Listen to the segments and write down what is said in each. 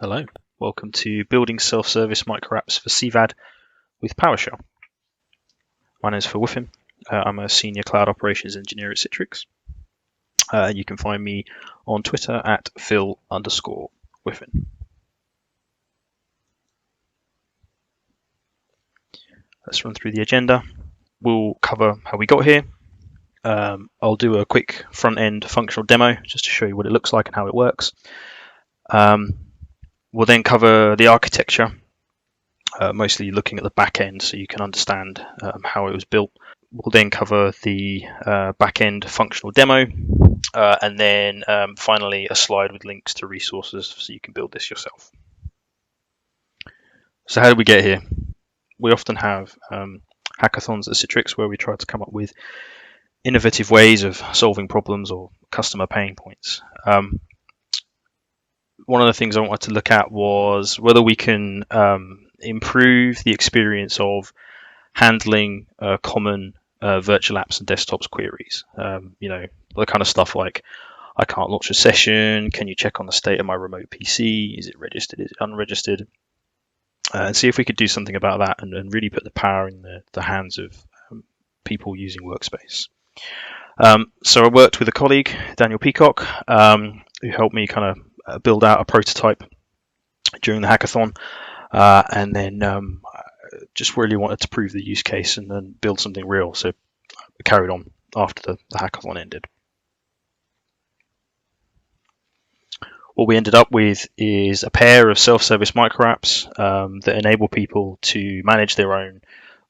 Hello, welcome to Building Self-Service Microapps for CVAD with PowerShell. My name is Wiffen. I'm a Senior Cloud Operations Engineer at Citrix. You can find me on Twitter at Phil_Wiffen. Let's run through the agenda. We'll cover how we got here. I'll do a quick front-end functional demo just to show you what it looks like and how it works. We'll then cover the architecture, mostly looking at the back end so you can understand how it was built. We'll then cover the back end functional demo, and then finally a slide with links to resources so you can build this yourself. So how did we get here? We often have hackathons at Citrix where we try to come up with innovative ways of solving problems or customer pain points. One of the things I wanted to look at was whether we can improve the experience of handling common virtual apps and desktops queries. The kind of stuff like, I can't launch a session, can you check on the state of my remote PC, is it registered, is it unregistered? And see if we could do something about that and really put the power in the hands of people using Workspace. So I worked with a colleague, Daniel Peacock, who helped me kind of build out a prototype during the hackathon, and then just really wanted to prove the use case and then build something real. So I carried on after the hackathon ended. What we ended up with is a pair of self-service microapps that enable people to manage their own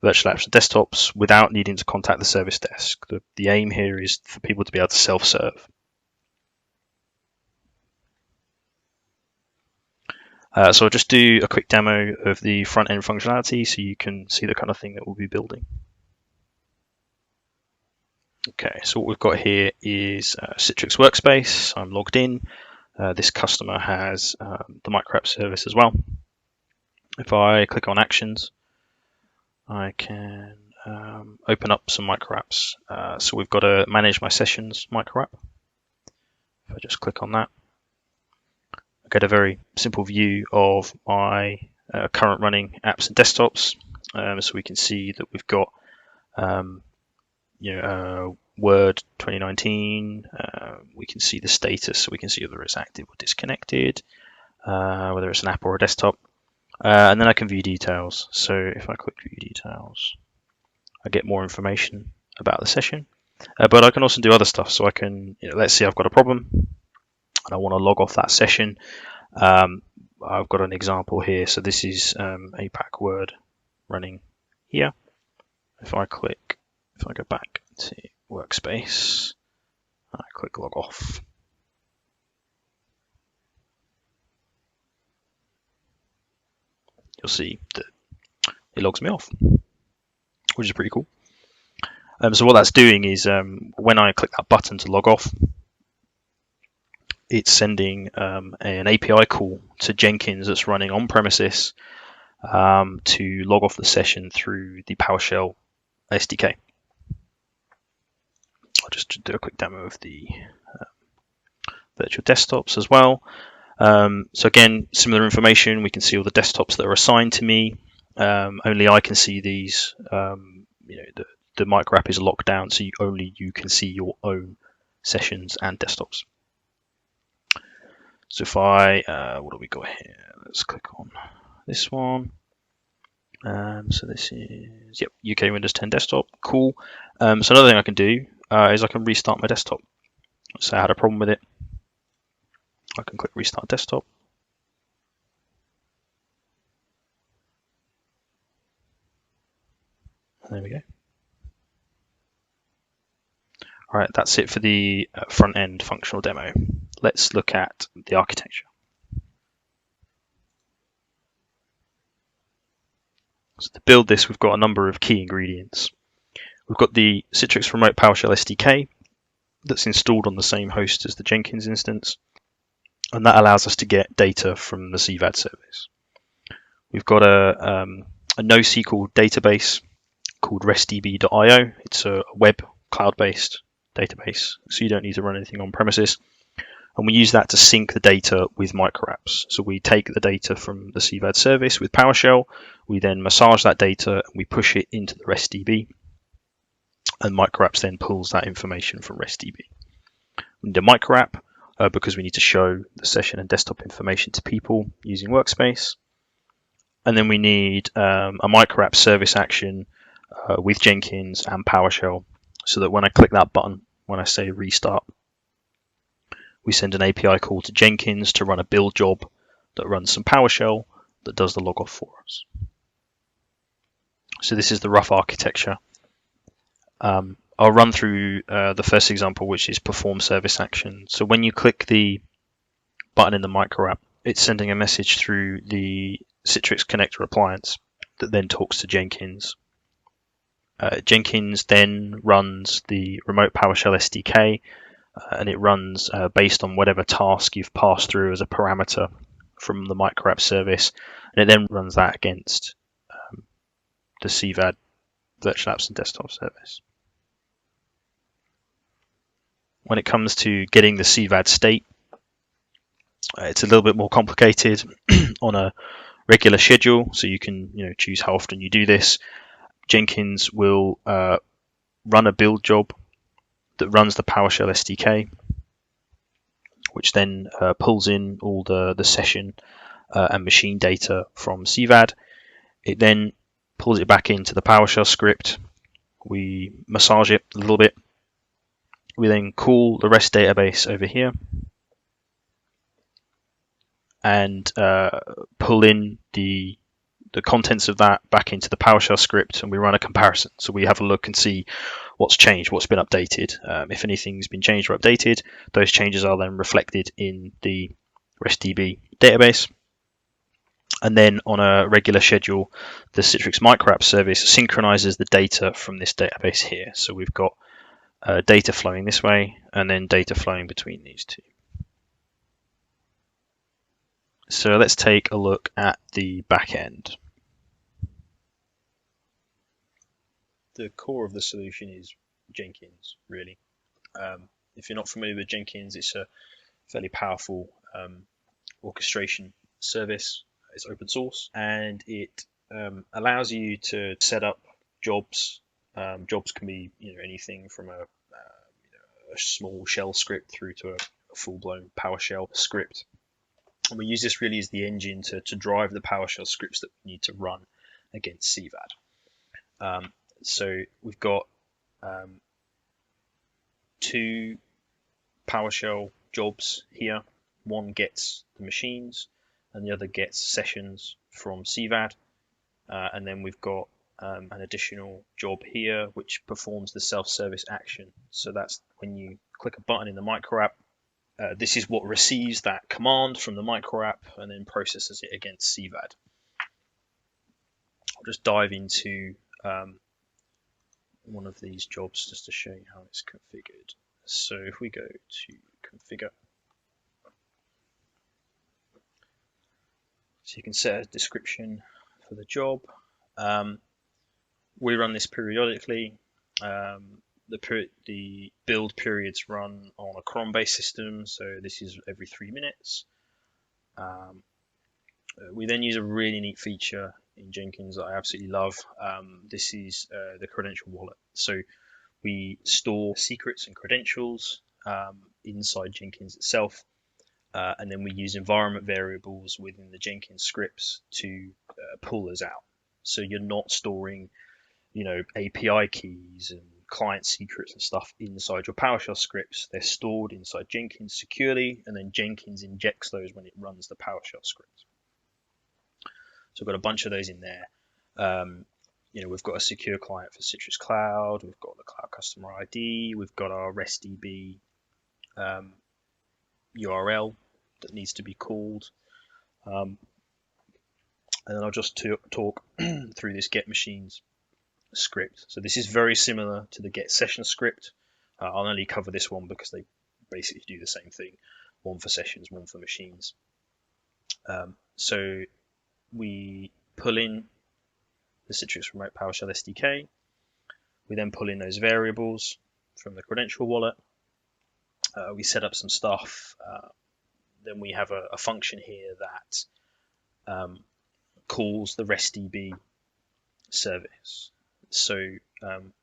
virtual apps and desktops without needing to contact the service desk. The aim here is for people to be able to self-serve. So I'll just do a quick demo of the front-end functionality so you can see the kind of thing that we'll be building. Okay, so what we've got here is Citrix Workspace. I'm logged in. This customer has the Microapp service as well. If I click on Actions, I can open up some microapps. So we've got a Manage My Sessions microapp. If I just click on that, I get a very simple view of my current running apps and desktops. So we can see that we've got Word 2019. We can see the status, so we can see whether it's active or disconnected, whether it's an app or a desktop. And then I can view details. So if I click View Details, I get more information about the session. But I can also do other stuff. So I can, let's say I've got a problem and I want to log off that session. I've got an example here. So this is APAC Word running here. If I go back to Workspace, I click Log Off. You'll see that it logs me off, which is pretty cool. So what that's doing is when I click that button to log off, it's sending an API call to Jenkins that's running on premises to log off the session through the PowerShell SDK. I'll just do a quick demo of the virtual desktops as well. So again, similar information. We can see all the desktops that are assigned to me. Only I can see these. The microapp is locked down, so only you can see your own sessions and desktops. So if what do we got here? Let's click on this one. So this is, UK Windows 10 desktop. Cool. So another thing I can do is I can restart my desktop. So I had a problem with it. I can click Restart Desktop. There we go. All right, that's it for the front-end functional demo. Let's look at the architecture. So to build this, we've got a number of key ingredients. We've got the Citrix Remote PowerShell SDK that's installed on the same host as the Jenkins instance, and that allows us to get data from the CVAD service. We've got a NoSQL database called restdb.io. It's a web cloud-based database, so you don't need to run anything on premises. And we use that to sync the data with Microapps. So we take the data from the CVAD service with PowerShell, we then massage that data, and we push it into the REST-DB, and Microapps then pulls that information from REST-DB. We need a Microapp because we need to show the session and desktop information to people using Workspace. And then we need a Microapps Service Action with Jenkins and PowerShell, so that when I click that button, when I say restart, we send an API call to Jenkins to run a build job that runs some PowerShell that does the logoff for us. So this is the rough architecture. I'll run through the first example, which is perform service action. So when you click the button in the Microapp, it's sending a message through the Citrix connector appliance that then talks to Jenkins. Jenkins then runs the Remote PowerShell SDK, and it runs based on whatever task you've passed through as a parameter from the Microapp service, and it then runs that against the CVAD virtual apps and desktop service. When it comes to getting the CVAD state, it's a little bit more complicated on a regular schedule, so you can choose how often you do this. Jenkins will run a build job that runs the PowerShell SDK, which then pulls in all the session and machine data from CVAD. It then pulls it back into the PowerShell script. We massage it a little bit. We then call the REST database over here and pull in the contents of that back into the PowerShell script, and we run a comparison. So we have a look and see what's changed, what's been updated. If anything's been changed or updated, those changes are then reflected in the REST-DB database. And then on a regular schedule, the Citrix Microapp service synchronizes the data from this database here. So we've got data flowing this way and then data flowing between these two. So let's take a look at the back end. The core of the solution is Jenkins, really. If you're not familiar with Jenkins, it's a fairly powerful orchestration service. It's open source, and it allows you to set up jobs. Jobs can be anything from a small shell script through to a full-blown PowerShell script. And we use this really as the engine to drive the PowerShell scripts that we need to run against CVAD. So we've got 2 PowerShell jobs here. One gets the machines and the other gets sessions from CVAD. And then we've got an additional job here which performs the self-service action. So that's when you click a button in the Microapp. This is what receives that command from the Microapp and then processes it against CVAD. I'll just dive into one of these jobs just to show you how it's configured. So if we go to configure, so you can set a description for the job. We run this periodically. The build periods run on a cron-based system, so this is every 3 minutes. We then use a really neat feature in Jenkins that I absolutely love. This is the credential wallet. So we store secrets and credentials inside Jenkins itself, and then we use environment variables within the Jenkins scripts to pull those out. So you're not storing, API keys and client secrets and stuff inside your PowerShell scripts. They're stored inside Jenkins securely, and then Jenkins injects those when it runs the PowerShell script. So we've got a bunch of those in there. We've got a secure client for Citrix Cloud. We've got the Cloud Customer ID. We've got our REST-DB URL that needs to be called. And then I'll just talk through this get machines script. So this is very similar to the get session script. I'll only cover this one because they basically do the same thing. One for sessions, one for machines. So we pull in the Citrix Remote PowerShell SDK. We then pull in those variables from the credential wallet. we set up some stuff. Then we have a function here that calls the RESTDB service. So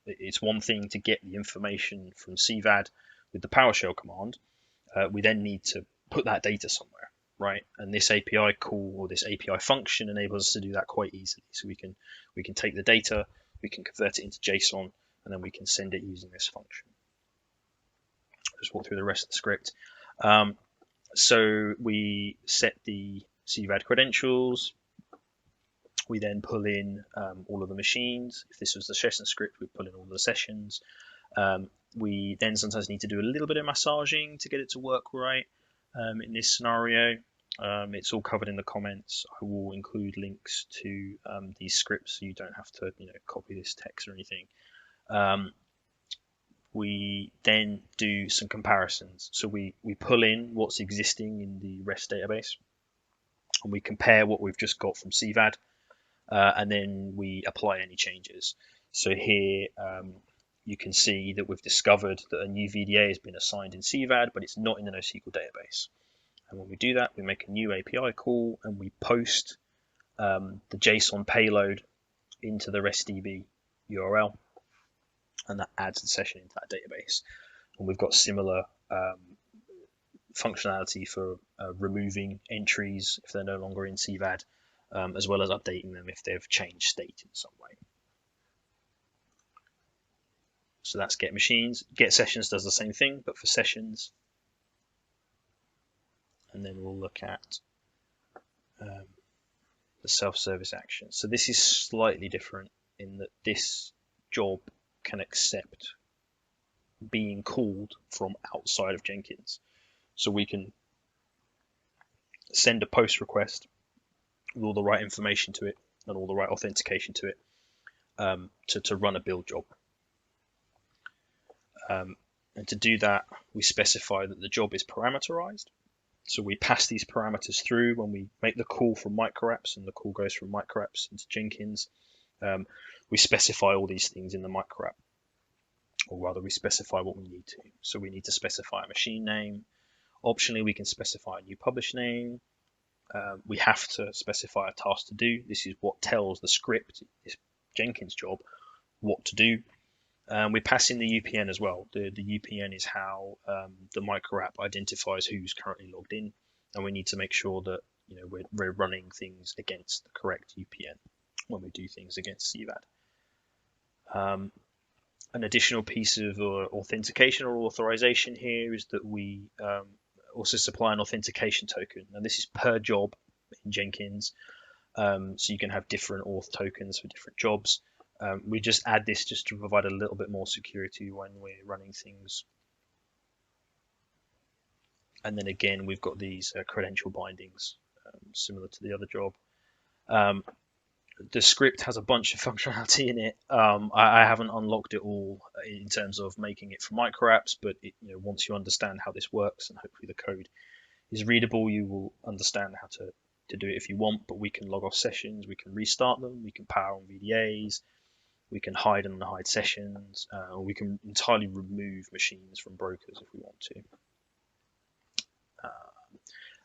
it's one thing to get the information from CVAD with the PowerShell command. We then need to put that data somewhere, right? And this API call or this API function enables us to do that quite easily. So we can take the data, we can convert it into JSON, and then we can send it using this function. I'll just walk through the rest of the script. So we set the CVAD credentials. We then pull in all of the machines. If this was the session script, we pull in all the sessions. We then sometimes need to do a little bit of massaging to get it to work right. In this scenario, it's all covered in the comments. I will include links to these scripts so you don't have to copy this text or anything. We then do some comparisons. So we pull in what's existing in the REST database, and we compare what we've just got from CVAD, and then we apply any changes. So here you can see that we've discovered that a new VDA has been assigned in CVAD, but it's not in the NoSQL database. And when we do that, we make a new API call and we post the JSON payload into the RESTDB URL, and that adds the session into that database. And we've got similar functionality for removing entries if they're no longer in CVAD, as well as updating them if they've changed state in some way. So that's get machines. Get sessions does the same thing, but for sessions. And then we'll look at the self-service action. So this is slightly different in that this job can accept being called from outside of Jenkins. So we can send a post request with all the right information to it and all the right authentication to it to run a build job. And to do that, we specify that the job is parameterized. So we pass these parameters through when we make the call from Microapps, and the call goes from Microapps into Jenkins. We specify all these things in the Microapp, or rather we specify what we need to. So we need to specify a machine name. Optionally, we can specify a new publish name. We have to specify a task to do. This is what tells the script, this Jenkins job, what to do. We pass in the UPN as well. The UPN is how the Microapp identifies who's currently logged in, and we need to make sure that we're running things against the correct UPN when we do things against CVAD. An additional piece of authentication or authorization here is that we also supply an authentication token. Now this is per job in Jenkins, so you can have different auth tokens for different jobs. We just add this just to provide a little bit more security when we're running things. And then again, we've got these credential bindings, similar to the other job. The script has a bunch of functionality in it. I haven't unlocked it all in terms of making it for Microapps, but once you understand how this works and hopefully the code is readable, you will understand how to do it if you want. But we can log off sessions, we can restart them, we can power on VDAs, we can hide and unhide sessions, or we can entirely remove machines from brokers if we want to.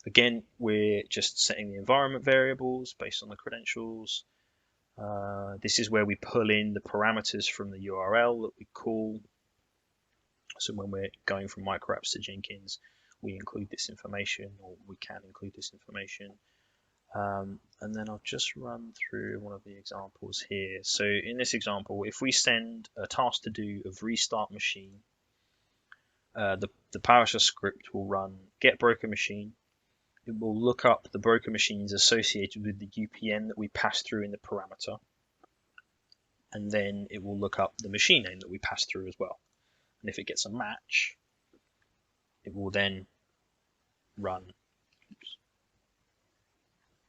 Again, we're just setting the environment variables based on the credentials. This is where we pull in the parameters from the URL that we call. So when we're going from Microapps to Jenkins, we include this information, or we can include this information. And then I'll just run through one of the examples here. So in this example, if we send a task to do of restart machine, the PowerShell script will run get broker machine. It will look up the broker machines associated with the UPN that we pass through in the parameter. And then it will look up the machine name that we pass through as well. And if it gets a match, it will then run. Oops.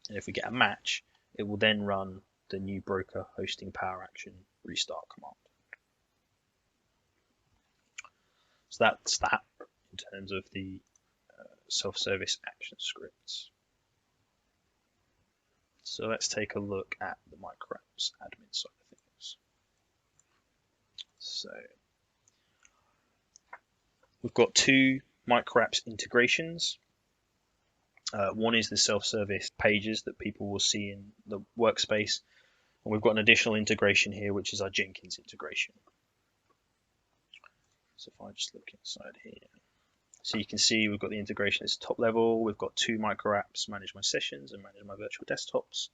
And if we get a match, it will then run the new broker hosting power action restart command. So that's that in terms of the self-service action scripts. So let's take a look at the Microapps admin side of things. So we've got two Microapps integrations. One is the self-service pages that people will see in the workspace. And we've got an additional integration here, which is our Jenkins integration. So if I just look inside here, so you can see we've got the integration at the top level. We've got two microapps, manage my sessions and manage my virtual desktops.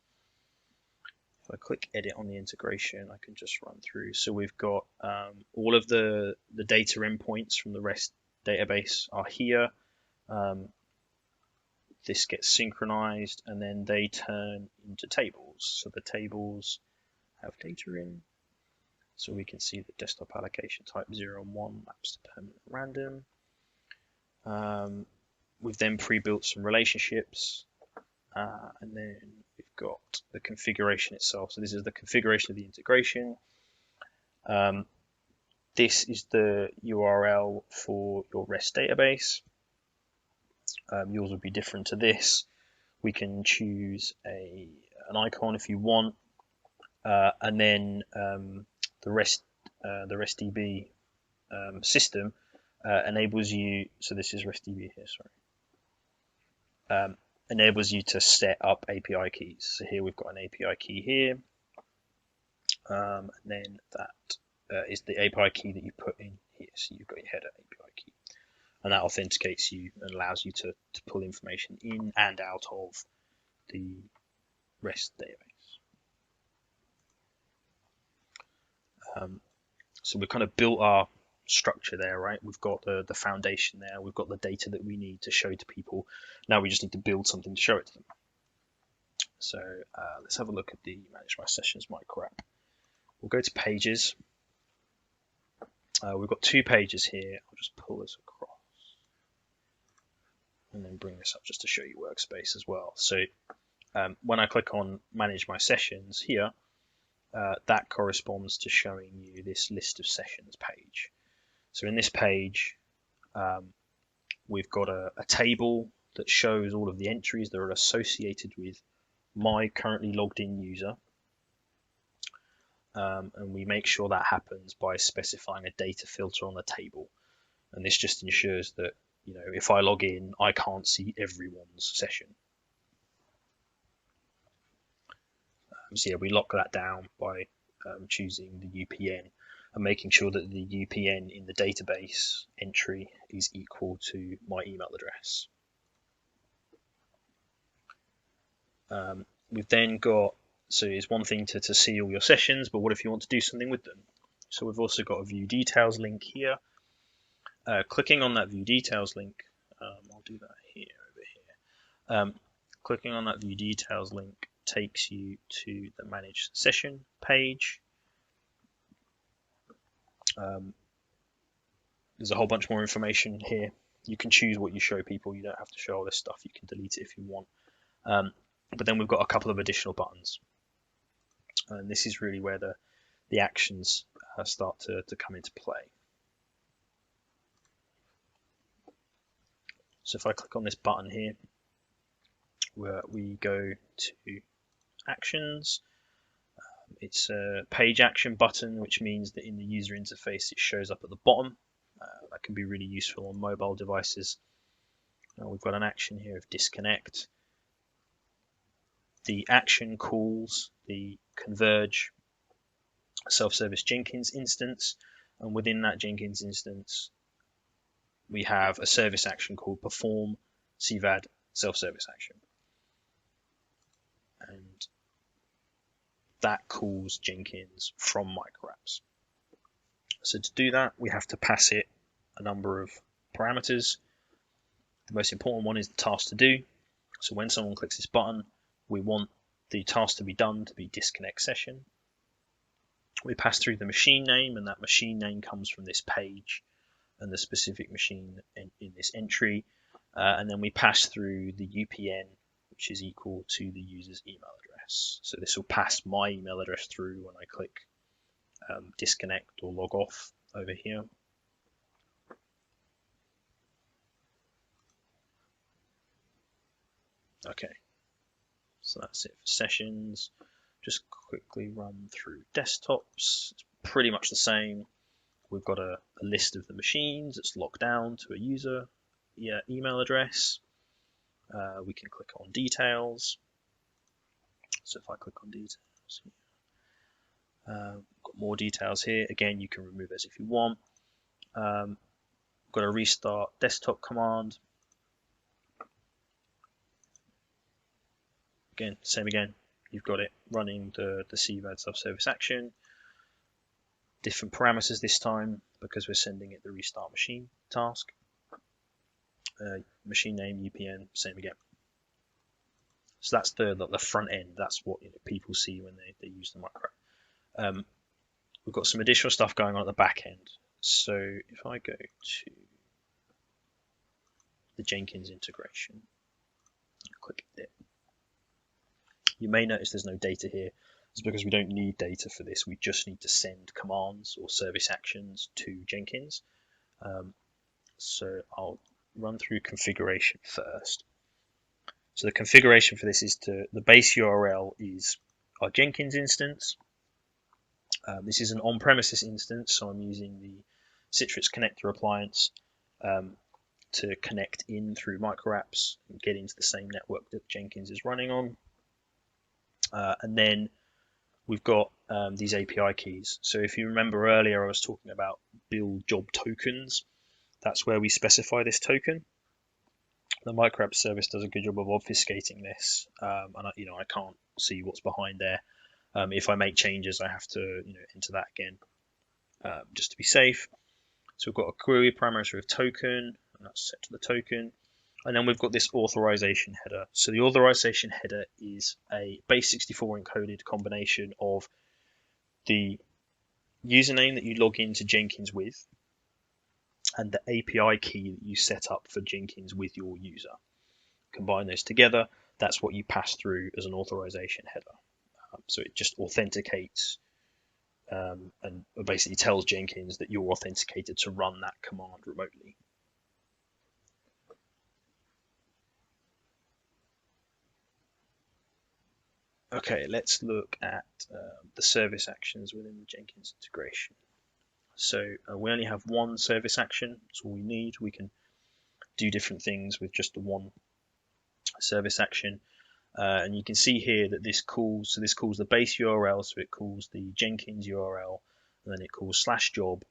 If I click edit on the integration, I can just run through. So we've got all of the data endpoints from the REST database are here. This gets synchronized and then they turn into tables. So the tables have data in. So we can see the desktop allocation type 0 and 1 maps to permanent random. We've then pre-built some relationships, and then we've got the configuration itself. So this is the configuration of the integration. This is the URL for your REST database. Yours would be different to this. We can choose an icon if you want, and then the RESTDB system enables you. So this is RESTDB here. Sorry. Enables you to set up API keys. So here we've got an API key here, and then that is the API key that you put in here. So you've got your header API key. And that authenticates you and allows you to pull information in and out of the REST database. So we've kind of built our structure there, right? We've got the foundation there. We've got the data that we need to show to people. Now we just need to build something to show it to them. So let's have a look at the Manage My Sessions microapp. We'll go to Pages. We've got two pages here. I'll just pull this across and then bring this up just to show you Workspace as well. So when I click on Manage My Sessions here, that corresponds to showing you this list of sessions page. So in this page, we've got a table that shows all of the entries that are associated with my currently logged in user. And we make sure that happens by specifying a data filter on the table. And this just ensures that, you know, if I log in, I can't see everyone's session. So yeah, we lock that down by choosing the UPN and making sure that the UPN in the database entry is equal to my email address. We've then got, so it's one thing to see all your sessions, but what if you want to do something with them? So we've also got a View Details link here. Clicking on that View Details link, I'll do that here, over here. Clicking on that View Details link takes you to the Manage Session page. There's a whole bunch more information here. You can choose what you show people. You don't have to show all this stuff. You can delete it if you want. But then we've got a couple of additional buttons. And this is really where the actions start to come into play. So if I click on this button here, where we go to Actions, it's a page action button, which means that in the user interface it shows up at the bottom. That can be really useful on mobile devices. We've got an action here of disconnect. The action calls the Converge self-service Jenkins instance, and within that Jenkins instance we have a service action called perform CVAD self-service action, and that calls Jenkins from Microapps. So to do that, we have to pass it a number of parameters. The most important one is the task to do. So when someone clicks this button, we want the task to be done to be disconnect session. We pass through the machine name, and that machine name comes from this page and the specific machine in this entry. And then we pass through the UPN, which is equal to the user's email address. So this will pass my email address through when I click disconnect or log off over here. Okay, so that's it for sessions. Just quickly run through desktops. It's pretty much the same. We've got a list of the machines that's locked down to a user. email address. We can click on details. So if I click on details, got more details here. Again, you can remove those if you want. Got a restart desktop command. Again, same again. You've got it running the CVAD subservice action. Different parameters this time because we're sending it the restart machine task. Machine name, UPN, same again. So that's the front end. That's what people see when they use the Microapp. We've got some additional stuff going on at the back end. So if I go to the Jenkins integration, click it. You may notice there's no data here. It's because we don't need data for this. We just need to send commands or service actions to Jenkins. So I'll run through configuration first. So the configuration for this is the base URL is our Jenkins instance. This is an on-premises instance, so I'm using the Citrix connector appliance to connect in through Microapps and get into the same network that Jenkins is running on. And then we've got these API keys. So if you remember earlier, I was talking about build job tokens. That's where we specify this token. The Microapp service does a good job of obfuscating this, and I can't see what's behind there. If I make changes, I have to enter that again just to be safe. So we've got a query parameter of token, and that's set to the token. And then we've got this authorization header. So the authorization header is a base64 encoded combination of the username that you log into Jenkins with and the API key that you set up for Jenkins with your user. Combine those together, that's what you pass through as an authorization header. So it just authenticates and basically tells Jenkins that you're authenticated to run that command remotely. Okay, let's look at the service actions within the Jenkins integration. So we only have one service action. That's all we need. We can do different things with just the one service action. And you can see here that this calls the base URL, so it calls the Jenkins URL, and then it calls /job,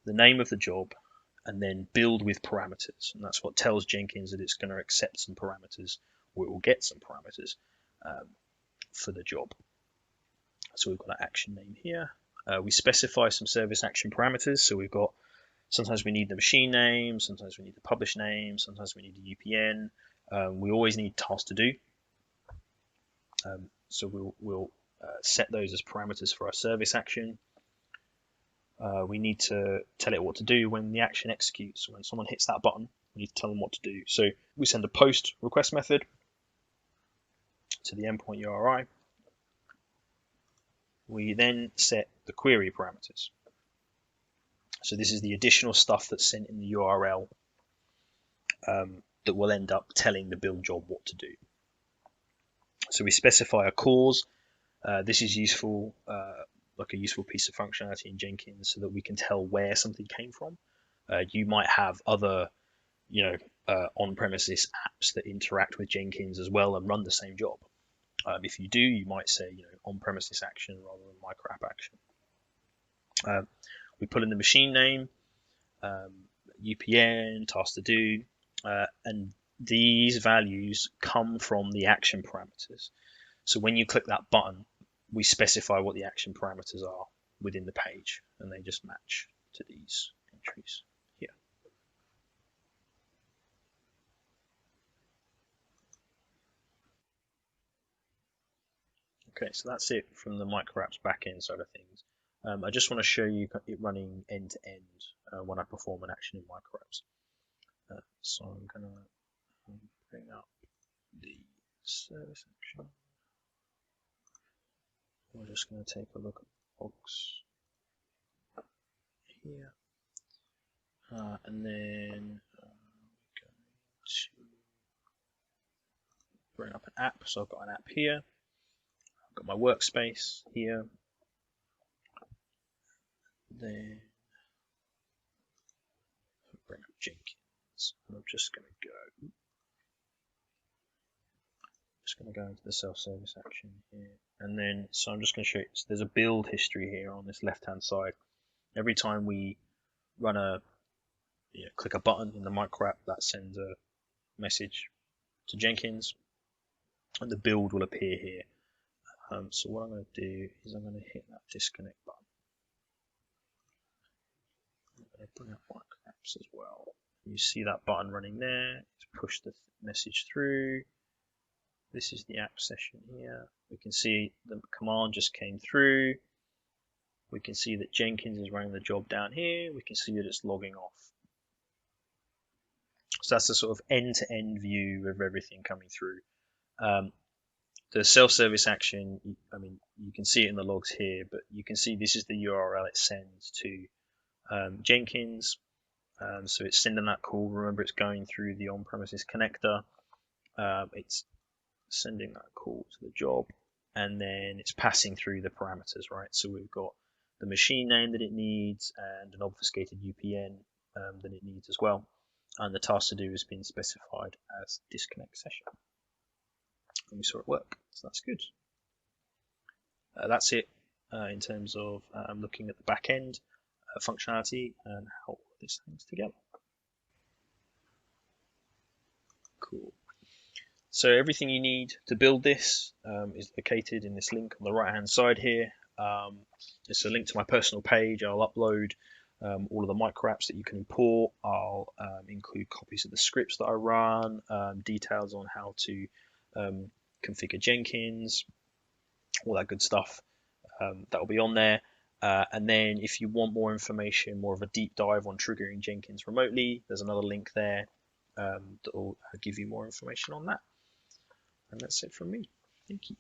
the name of the job, and then build with parameters. And that's what tells Jenkins that it's going to accept some parameters, or it will get some parameters for the job. So we've got an action name here. We specify some service action parameters. So we've got, sometimes we need the machine name, sometimes we need the publish name, sometimes we need the UPN. We always need task to do. So we'll set those as parameters for our service action. We need to tell it what to do when the action executes. When someone hits that button, we need to tell them what to do. So we send a post request method to the endpoint URI. We then set the query parameters. So this is the additional stuff that's sent in the URL that will end up telling the build job what to do. So we specify a cause. This is useful, like a useful piece of functionality in Jenkins, so that we can tell where something came from. You might have other, on-premises apps that interact with Jenkins as well and run the same job. If you do, you might say, on-premises action rather than Microapp action. We put in the machine name, UPN, task to do, and these values come from the action parameters. So when you click that button, we specify what the action parameters are within the page, and they just match to these entries here. Okay, so that's it from the Microapps backend side of things. I just want to show you it running end-to-end when I perform an action in Microapps. So I'm going to bring up the service action. We're just going to take a look at logs here. And then we're going to bring up an app. So I've got an app here. I've got my workspace here. Then bring up Jenkins. Jenkins. And I'm just going to go into the self-service action here, and then so I'm just going to show you. So there's a build history here on this left-hand side. Every time we run click a button in the Microapp, that sends a message to Jenkins, and the build will appear here. So what I'm going to do is I'm going to hit that disconnect button. I'm going to bring up Microapps as well. You see that button running there. It's pushed the message through. This is the app session here. We can see the command just came through. We can see that Jenkins is running the job down here. We can see that it's logging off. So that's the sort of end-to-end view of everything coming through. The self-service action, I mean, you can see it in the logs here, but you can see this is the URL it sends to Jenkins. So it's sending that call. Remember, it's going through the on-premises connector. It's sending that call to the job, and then it's passing through the parameters, right? So we've got the machine name that it needs and an obfuscated UPN that it needs as well. And the task to do has been specified as disconnect session. And we saw it work, so that's good. That's it in terms of looking at the back end functionality and how this hangs together. Cool. So everything you need to build this is located in this link on the right hand side here. It's a link to my personal page. I'll upload all of the microapps that you can import. I'll include copies of the scripts that I run, details on how to configure Jenkins, all that good stuff. That will be on there. And then if you want more information, more of a deep dive on triggering Jenkins remotely, there's another link there that will give you more information on that. And that's it from me. Thank you.